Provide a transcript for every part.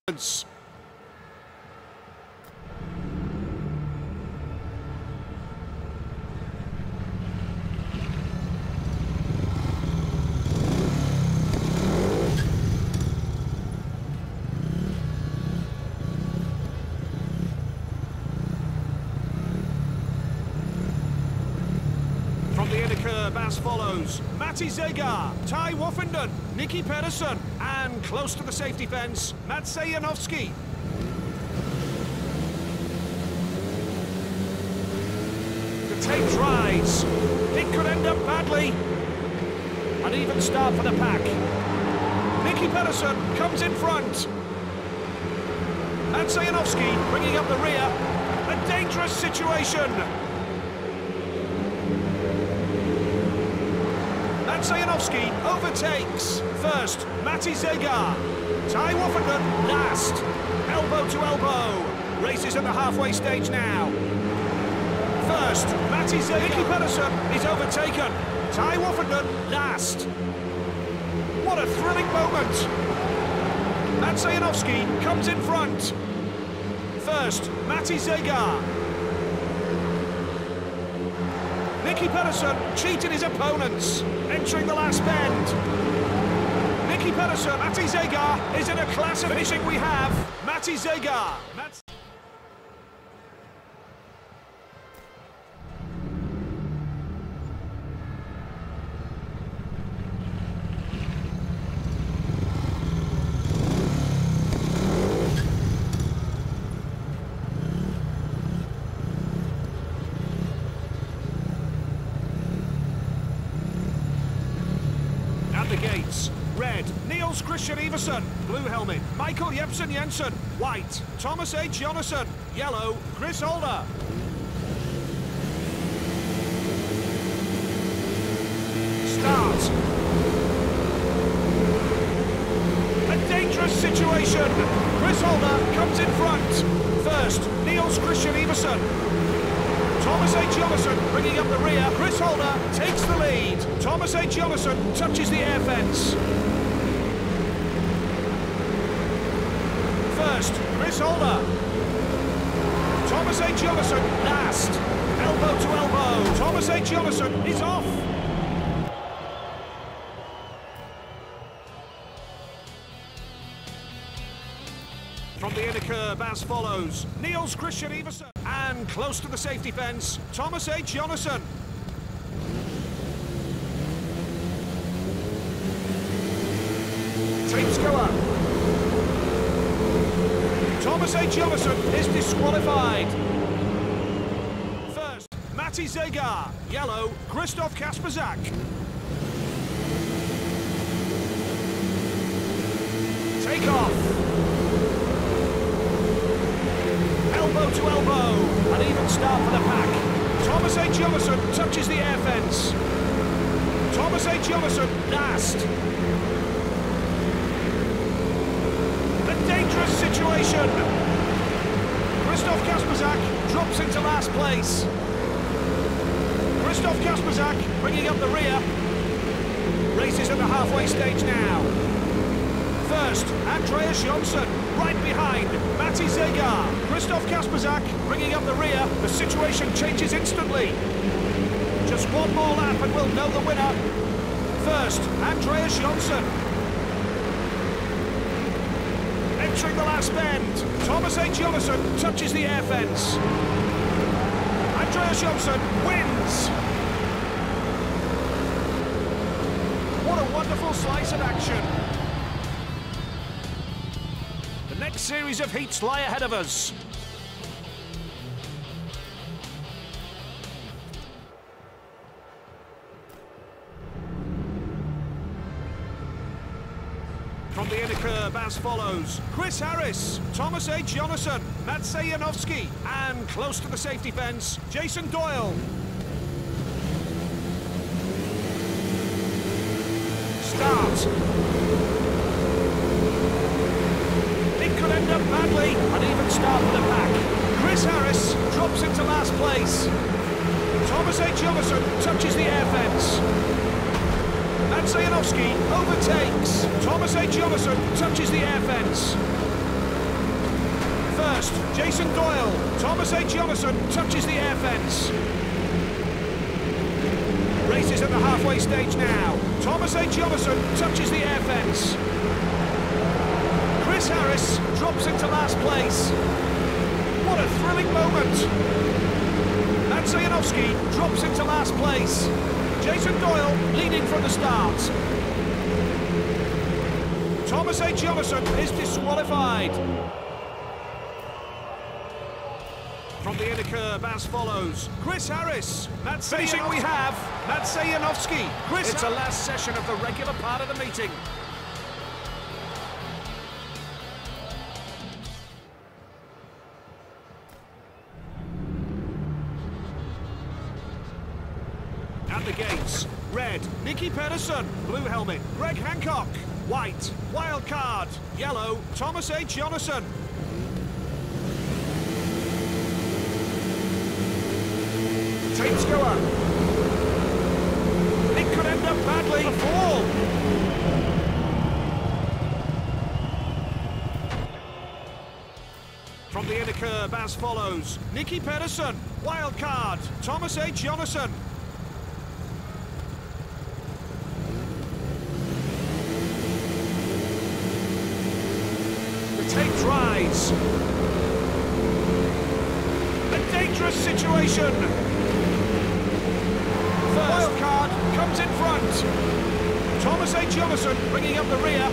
From the inner curve as follows: Matti Zegar, Ty Woffenden, Nicky Pedersen, and close to the safety fence, Matvej Janovsky. The tape rise. It could end up badly. An even start for the pack. Nicky Pedersen comes in front. Matvej Janovsky bringing up the rear. A dangerous situation. Matvej Janovsky overtakes. First, Matti Zegar. Ty Woffenden last. Elbow to elbow. Races at the halfway stage now. First, Matti Zegar. Nicky Pedersen is overtaken. Ty Woffenden last. What a thrilling moment. Matvej Janovsky comes in front. First, Matti Zegar. Nicky Pedersen cheated his opponents, entering the last bend. Nicky Pedersen, Matti Zegar is in a class of finishing. We have Matti Zegar. The gates. Red, Niels Christian Iversen. Blue helmet, Michael Jepsen Jensen. White, Thomas H. Jonassen. Yellow, Chris Holder. Start. A dangerous situation. Chris Holder comes in front. First, Niels Christian Iversen. Thomas H. Jonassen bringing up the rear. Chris Holder takes the lead. Thomas H. Jonassen touches the air fence. First, Chris Holder. Thomas H. Jonassen last. Elbow to elbow. Thomas H. Jonassen is off. From the inner curve as follows: Niels Christian Iversen. And close to the safety fence, Thomas H. Jonassen. Tapes go up. Thomas H. Jonassen is disqualified. First, Matti Zegar. Yellow, Christoph Kasperzak. Take off. Elbow to elbow, an even start for the pack. Thomas H. Jonassen touches the air fence. Thomas H. Jonassen last. A dangerous situation. Christoph Kasperzak drops into last place. Christoph Kasperzak bringing up the rear. Races at the halfway stage now. First, Andreas Jonsson, right behind, Matti Zegar. Christoph Kasperzak bringing up the rear. The situation changes instantly. Just one more lap and we'll know the winner. First, Andreas Jonsson. Entering the last bend, Thomas H. Jonassen touches the air fence. Andreas Jonsson wins. What a wonderful slice of action. The next series of heats lie ahead of us. From the inner curve as follows: Chris Harris, Thomas H. Jonassen, Matvej Janovsky, and close to the safety fence, Jason Doyle. Start. It could end up badly. An even start for the pack. Chris Harris drops into last place. Thomas H. Jonassen touches the air fence. Matvej Janovsky overtakes. Thomas H. Jonassen touches the air fence. First, Jason Doyle. Thomas A. Jonasson touches the air fence. Race is at the halfway stage now. Thomas A. Jonasson touches the air fence. Chris Harris drops into last place. What a thrilling moment. And Zajanowski drops into last place. Jason Doyle leading from the start. Thomas A. Jonasson is disqualified. From the inner curve as follows. Chris Harris. Finishing we have Zajanowski. It's a last session of the regular part of the meeting. At the gates, red, Nicky Pedersen. Blue helmet, Greg Hancock. White, wild card. Yellow, Thomas A. Jonasson. Tapes go up. It could end up badly. A fall. From the inner curve as follows. Nicky Pedersen. Wild card. Thomas A. Jonasson. The tapes rise. A dangerous situation. Wild card comes in front. Thomas A. Jonasson bringing up the rear.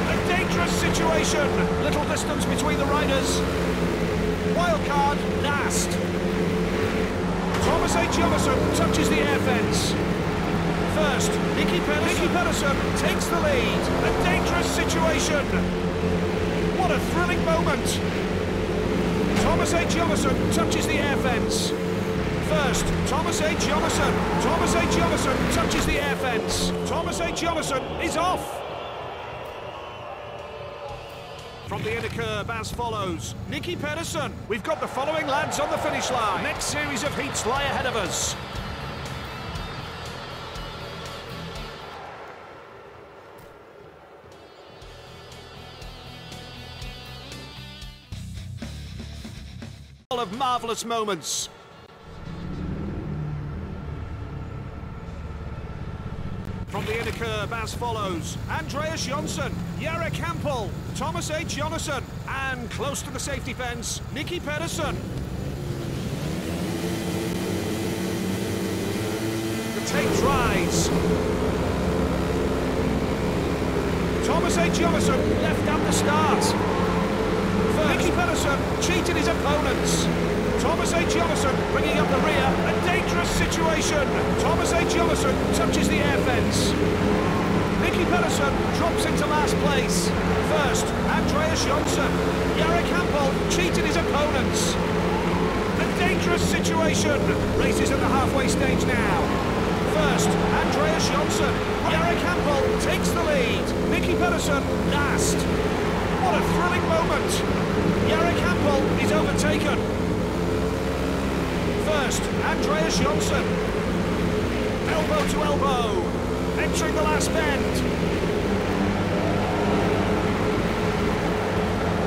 A dangerous situation. Little distance between the riders. Wild card last. Thomas A. Jonasson touches the air fence. First, Nicky Pedersen takes the lead. A dangerous situation. What a thrilling moment. Thomas A. Jonasson touches the air fence. First, Thomas A. Jonasson. Thomas A. Jonasson touches the air fence. Thomas A. Jonasson is off. From the inner curve as follows. Nicky Pedersen. We've got the following lads on the finish line. The next series of heats lie ahead of us. Of marvellous moments. From the inner curve as follows. Andreas Jonsson, Jarek Hampel, Thomas A. Jonasson, and close to the safety fence, Nicky Pedersen. The tapes rise. Thomas A. Jonasson left at the start. Nicky Pedersen cheated his opponents. Thomas A. Jonasson bringing up the rear. A dangerous situation. Thomas A. Jonasson touches the air fence. Nicky Pedersen drops into last place. First, Andreas Jonsson. Jarek Hampel cheated his opponents. A dangerous situation. Race is at the halfway stage now. First, Andreas Jonsson. Jarek Hampel takes the lead. Nicky Pedersen last. What a thrilling moment. Jarek Hampel is overtaken. First, Andreas Jonsson. Elbow to elbow. Entering the last bend.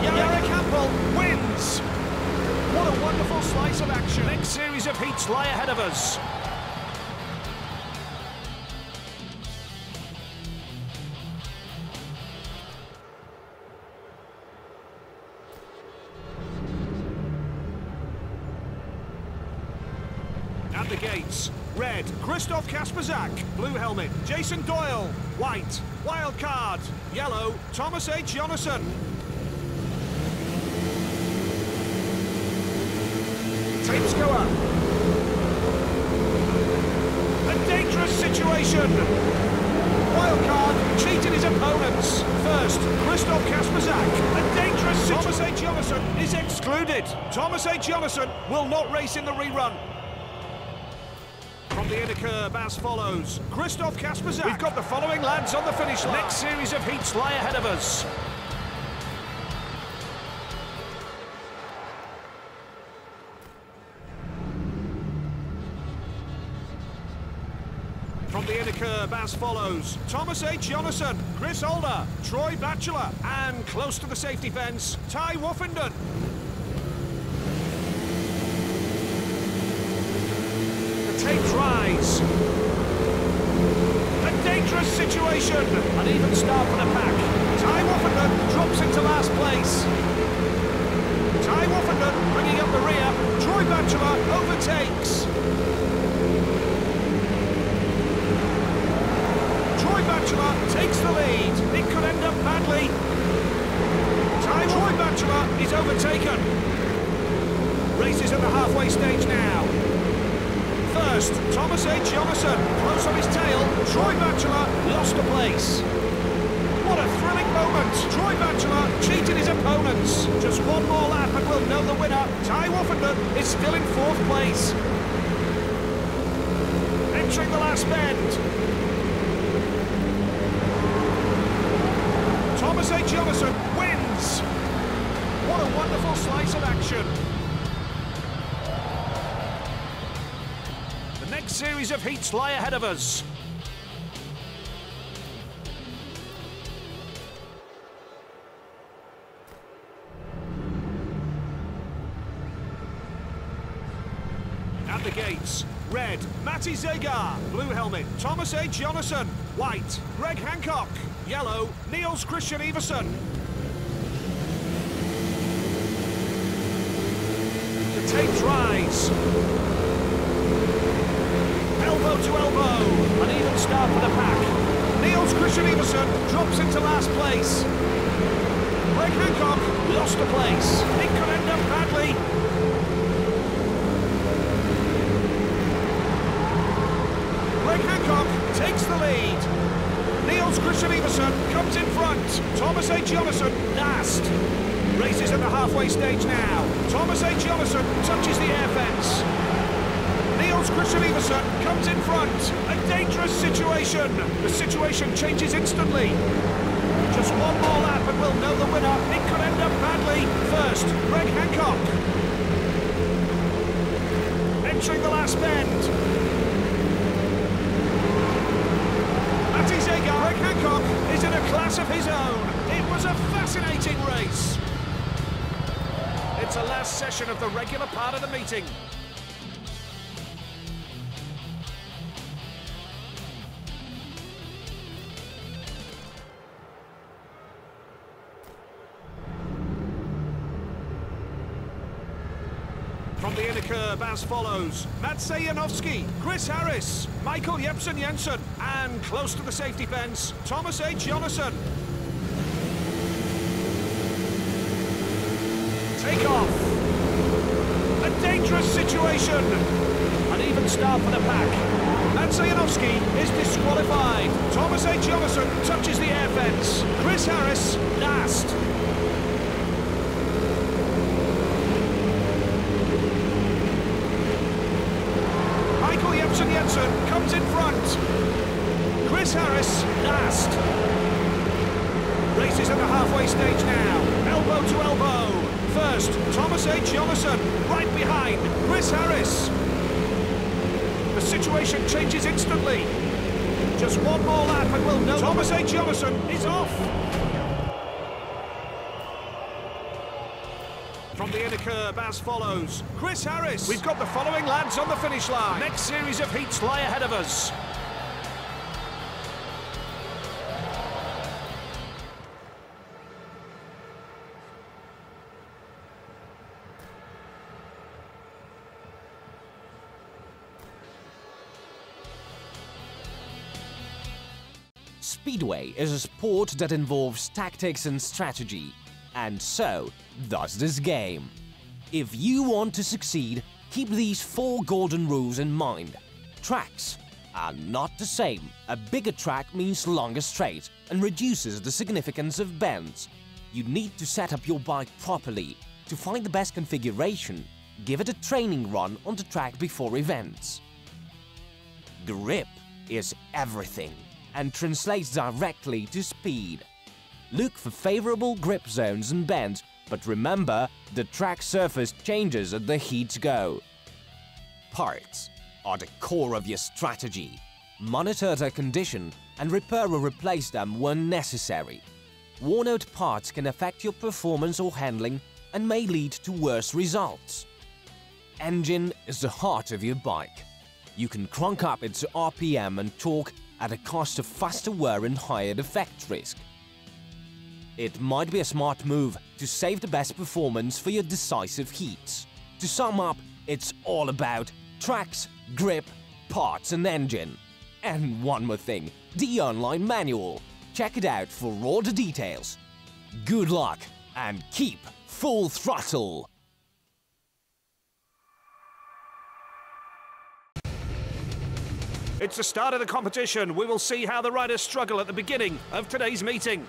Jarek Hampel wins. What a wonderful slice of action. Next series of heats lie ahead of us. At the gates, red, Christoph Kasperzak. Blue helmet, Jason Doyle. White, wild card. Yellow, Thomas A. Jonasson. Tapes go up. A dangerous situation. Wild card cheated his opponents. First, Christoph Kasperzak. A dangerous situation. Thomas A. Jonasson is excluded. Thomas A. Jonasson will not race in the rerun. From the inner curve as follows. Christoph Kasperzak. We've got the following lads on the finish line. Next series of heats lie ahead of us. From the inner curb as follows: Thomas H. Jonasson, Chris Holder, Troy Batchelor, and close to the safety fence, Ty Woffenden. The tape rise. A dangerous situation. An even start for the pack. Ty Woffenden drops into last place. Ty Woffenden bringing up the rear. Troy Batchelor overtakes. Troy Batchelor takes the lead. It could end up badly. Troy Batchelor is overtaken. Race is at the halfway stage now. First, Thomas H. Jonasson, close on his tail. Troy Batchelor lost a place. What a thrilling moment. Troy Batchelor cheated his opponents. Just one more lap and we'll know the winner. Ty Woffenden is still in 4th place. Entering the last bend. Thomas H. Jonasson wins. What a wonderful slice of action. The next series of heats lie ahead of us. At the gates, red, Matty Zagar. Blue helmet, Thomas H. Jonasson. White, Greg Hancock. Yellow, Niels Christian Iversen. The tapes rise. Elbow to elbow. An even start for the pack. Niels Christian Iversen drops into last place. Greg Hancock lost a place. It could end up badly. Greg Hancock takes the lead. Niels Christian Iversen comes in front. Thomas H. Jonasson last. Race is at the halfway stage now. Thomas H. Jonasson touches the air fence. Niels Christian Iversen comes in front. A dangerous situation. The situation changes instantly. Just one more lap and we'll know the winner. It could end up badly. First, Greg Hancock. Entering the last bend. Greg Hancock is in a class of his own. It was a fascinating race. It's the last session of the regular part of the meeting. From the inner curb as follows: Matsej Janowski, Chris Harris, Michael Jepsen Jensen, and close to the safety fence, Thomas H. Jonasson. Take off. A dangerous situation. An even start for the pack. Matsej Janowski is disqualified. Thomas H. Jonasson touches the air fence. Chris Harris last. Jensen comes in front. Chris Harris last. Race is at the halfway stage now. Elbow to elbow. First, Thomas H. Jonasson. Right behind, Chris Harris. The situation changes instantly. Just one more lap and we'll know. Thomas H. Jonasson is off. From the inner curb as follows: Chris Harris. We've got the following lads on the finish line. Next series of heats lie ahead of us. Speedway is a sport that involves tactics and strategy, and so does this game. If you want to succeed, keep these 4 golden rules in mind. Tracks are not the same. A bigger track means longer straight and reduces the significance of bends. You need to set up your bike properly. To find the best configuration, give it a training run on the track before events. Grip is everything and translates directly to speed. Look for favorable grip zones and bends, but remember, the track surface changes as the heats go. Parts are the core of your strategy. Monitor their condition and repair or replace them when necessary. Worn-out parts can affect your performance or handling and may lead to worse results. Engine is the heart of your bike. You can crank up its RPM and torque at a cost of faster wear and higher defect risk. It might be a smart move to save the best performance for your decisive heats. To sum up, it's all about tracks, grip, parts and engine. And one more thing, the online manual. Check it out for all the details. Good luck and keep full throttle! It's the start of the competition. We will see how the riders struggle at the beginning of today's meeting.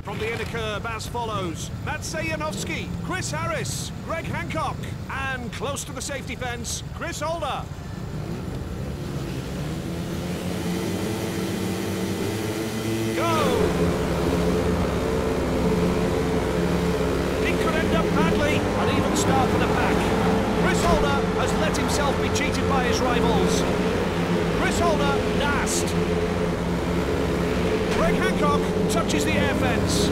From the inner curve as follows: Matseyevsky, Chris Harris, Greg Hancock, and close to the safety fence, Chris Holder. Go! It could end up badly, an even start for the pack. Chris Holder has let himself be cheated by his rivals. Chris Holder, last. Greg Hancock touches the air fence.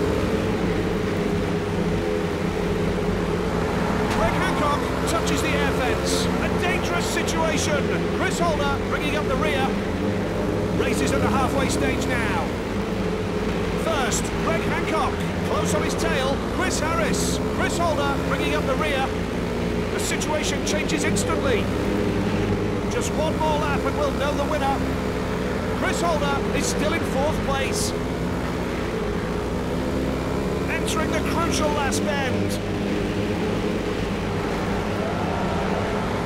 Greg Hancock touches the air fence. A dangerous situation. Chris Holder bringing up the rear. Races at the halfway stage now. First, Greg Hancock. Close on his tail, Chris Harris. Chris Holder bringing up the rear. The situation changes instantly. Just one more lap and we'll know the winner. Chris Holder is still in 4th place. Entering the crucial last bend.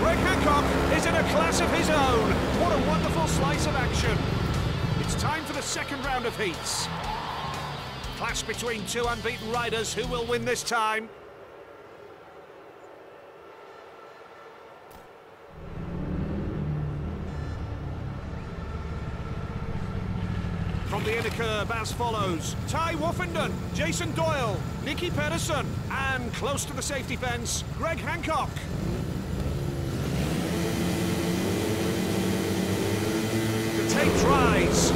Greg Hancock is in a class of his own. What a wonderful slice of action. It's time for the second round of heats. Clash between two unbeaten riders. Who will win this time? From the inner curve as follows: Ty Woffenden, Jason Doyle, Nicky Pedersen, and close to the safety fence, Greg Hancock. The tape dries.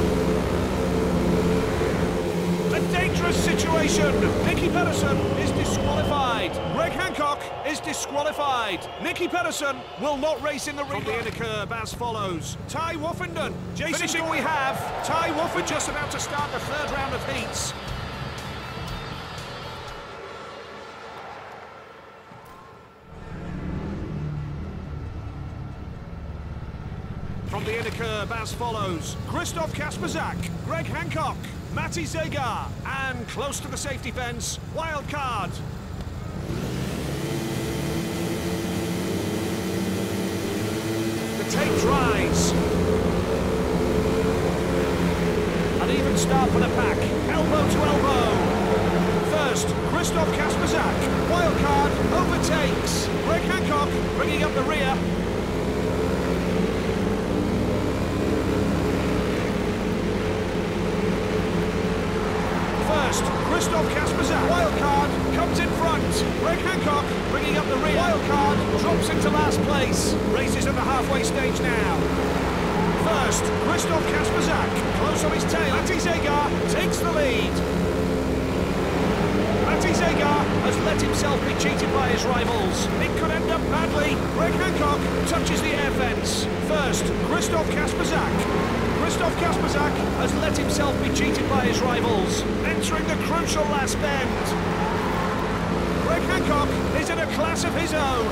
A dangerous situation. Nicky Pedersen is disqualified. Greg Hancock is disqualified. Nicky Pedersen will not race in the rerun. From the inner curve as follows: Ty Woffenden, Jason. Finishing we have Ty Woffenden, just about to start the third round of heats. From the inner curve as follows: Christoph Kasperzak, Greg Hancock, Matty Zegar, and close to the safety fence, wild card. The tape dries. An even start for the pack, elbow to elbow. First, Christoph Kasperzak, wild card, overtakes. Greg Hancock bringing up the rear. First, Christoph Kasperzak, wildcard, comes in front. Greg Hancock bringing up the rear. Wildcard drops into last place. Races at the halfway stage now. First, Christoph Kasperzak, close on his tail. Matty Zegar takes the lead. Matty Zegar has let himself be cheated by his rivals. It could end up badly. Greg Hancock touches the air fence. First, Christoph Kasperzak. Christoph Kasperzak has let himself be cheated by his rivals. Entering the crucial last bend. Greg Hancock is in a class of his own.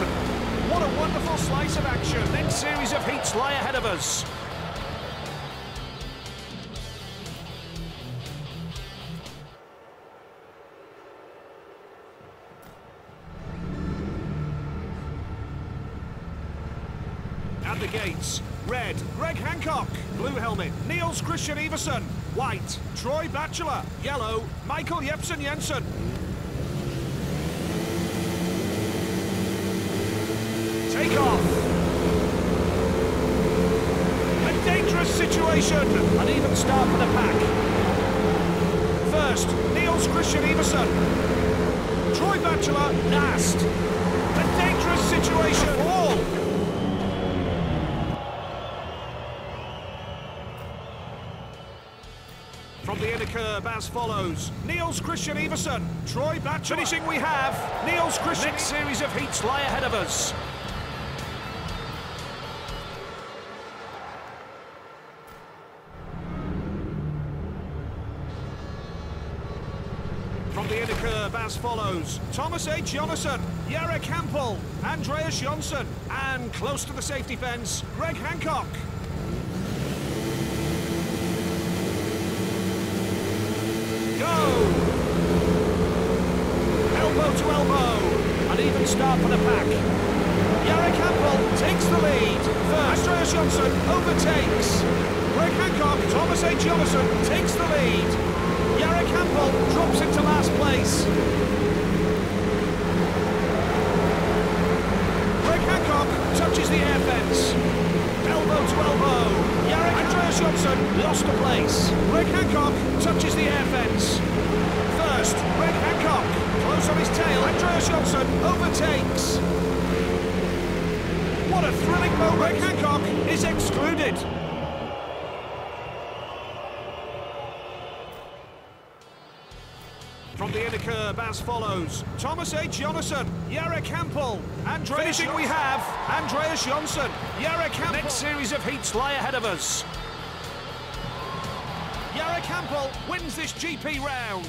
What a wonderful slice of action. Next series of heats lie ahead of us. At the gates, red, Greg Hancock. Blue helmet, Niels Christian Iversen. White, Troy Batchelor. Yellow, Michael Jepsen Jensen. Take off. A dangerous situation. An even start for the pack. First, Niels Christian Iversen. Troy Batchelor, last. A dangerous situation. Fall. From the inner curb as follows. Niels Christian Everson, Troy Batchelor. Finishing we have Niels Christian. Next series of heats lie ahead of us. From the inner curb as follows. Thomas H. Jonasson, Jarek Hampel, Andreas Jonsson, and close to the safety fence, Greg Hancock. Go! Elbow to elbow. An even start for the pack. Jarek Hampel takes the lead. First, Andreas Jonsson overtakes. Greg Hancock, Thomas H. Jonasson takes the lead. Jarek Hampel drops into last place. Greg Hancock touches the air fence. Elbow to elbow. Andreas Jonsson lost a place. Greg Hancock touches the air fence. First, Greg Hancock close on his tail. Andreas Jonsson overtakes. What a thrilling moment. Greg Hancock is excluded. From the inner curb as follows. Thomas H. Jonasson, Jarek Hampel, finishing we have Andreas Jonsson, Jarek Hampel. Next series of heats lie ahead of us. Jarek Hampel wins this GP round.